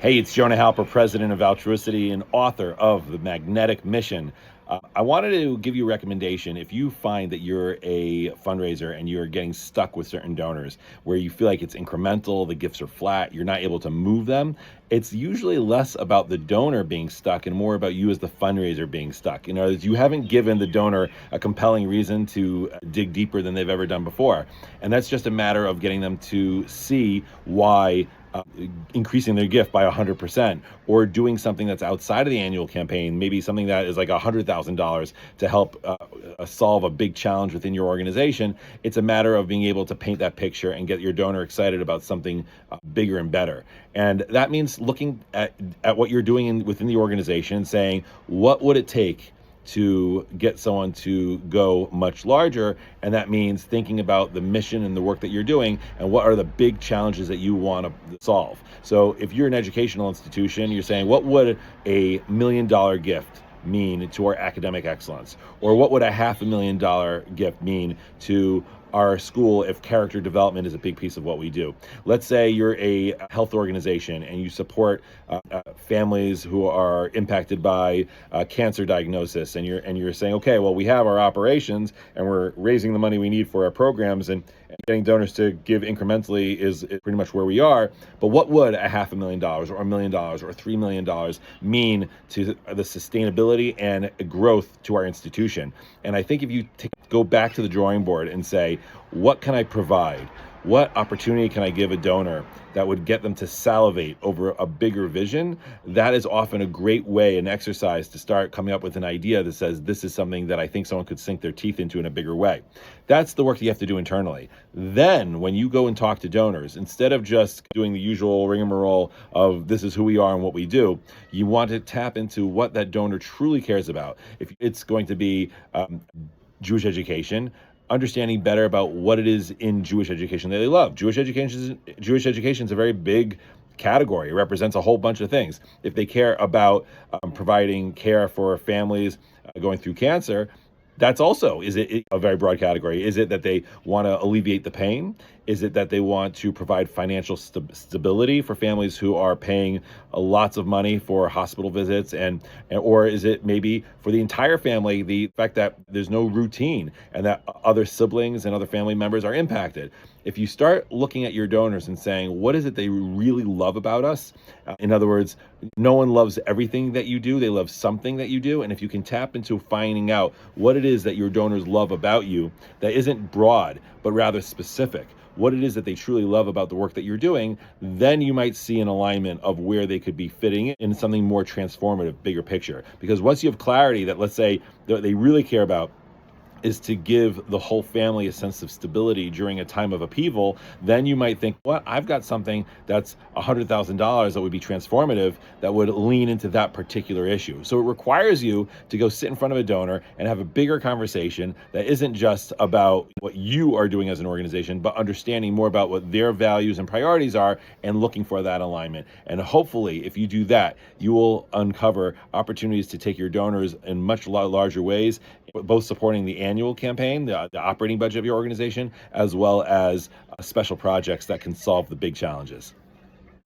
Hey, it's Jonah Halper, president of Altruicity and author of The Magnetic Mission. I wanted to give you a recommendation. If you find that you're a fundraiser and you're getting stuck with certain donors where you feel like it's incremental, the gifts are flat, you're not able to move them, it's usually less about the donor being stuck and more about you as the fundraiser being stuck. In other words, you haven't given the donor a compelling reason to dig deeper than they've ever done before. And that's just a matter of getting them to see why increasing their gift by 100%, or doing something that's outside of the annual campaign, maybe something that is like $100,000 to help solve a big challenge within your organization. It's a matter of being able to paint that picture and get your donor excited about something bigger and better. And that means looking at what you're doing within the organization and saying, what would it take to get someone to go much larger? And that means thinking about the mission and the work that you're doing and what are the big challenges that you want to solve. So if you're an educational institution, you're saying, what would $1 million gift mean to our academic excellence? Or what would a $500,000 gift mean to our school if character development is a big piece of what we do? Let's say you're a health organization and you support families who are impacted by cancer diagnosis, and you're saying, okay, well, we have our operations and we're raising the money we need for our programs, and getting donors to give incrementally is pretty much where we are. But what would a $500,000 or $1 million or $3 million mean to the sustainability and growth to our institution? And I think if you go back to the drawing board and say, what can I provide? What opportunity can I give a donor that would get them to salivate over a bigger vision? That is often a great way, an exercise to start coming up with an idea that says, this is something that I think someone could sink their teeth into in a bigger way. That's the work that you have to do internally. Then when you go and talk to donors, instead of just doing the usual rigmarole of this is who we are and what we do, you want to tap into what that donor truly cares about. If it's going to be Jewish education, understanding better about what it is in Jewish education that they love. Jewish education is a very big category. It represents a whole bunch of things. If they care about providing care for families going through cancer, that's also, is it a very broad category? Is it that they want to alleviate the pain? Is it that they want to provide financial stability for families who are paying lots of money for hospital visits? Or is it maybe for the entire family, the fact that there's no routine and that other siblings and other family members are impacted? If you start looking at your donors and saying, what is it they really love about us? In other words, no one loves everything that you do. They love something that you do. And if you can tap into finding out what it is that your donors love about you that isn't broad, but rather specific, what it is that they truly love about the work that you're doing, then you might see an alignment of where they could be fitting in something more transformative, bigger picture. Because once you have clarity that, let's say, they really care about is to give the whole family a sense of stability during a time of upheaval, then you might think, well, I've got something that's $100,000 that would be transformative, that would lean into that particular issue. So it requires you to go sit in front of a donor and have a bigger conversation that isn't just about what you are doing as an organization, but understanding more about what their values and priorities are and looking for that alignment. And hopefully, if you do that, you will uncover opportunities to take your donors in much larger ways, both supporting the annual campaign, the operating budget of your organization, as well as special projects that can solve the big challenges.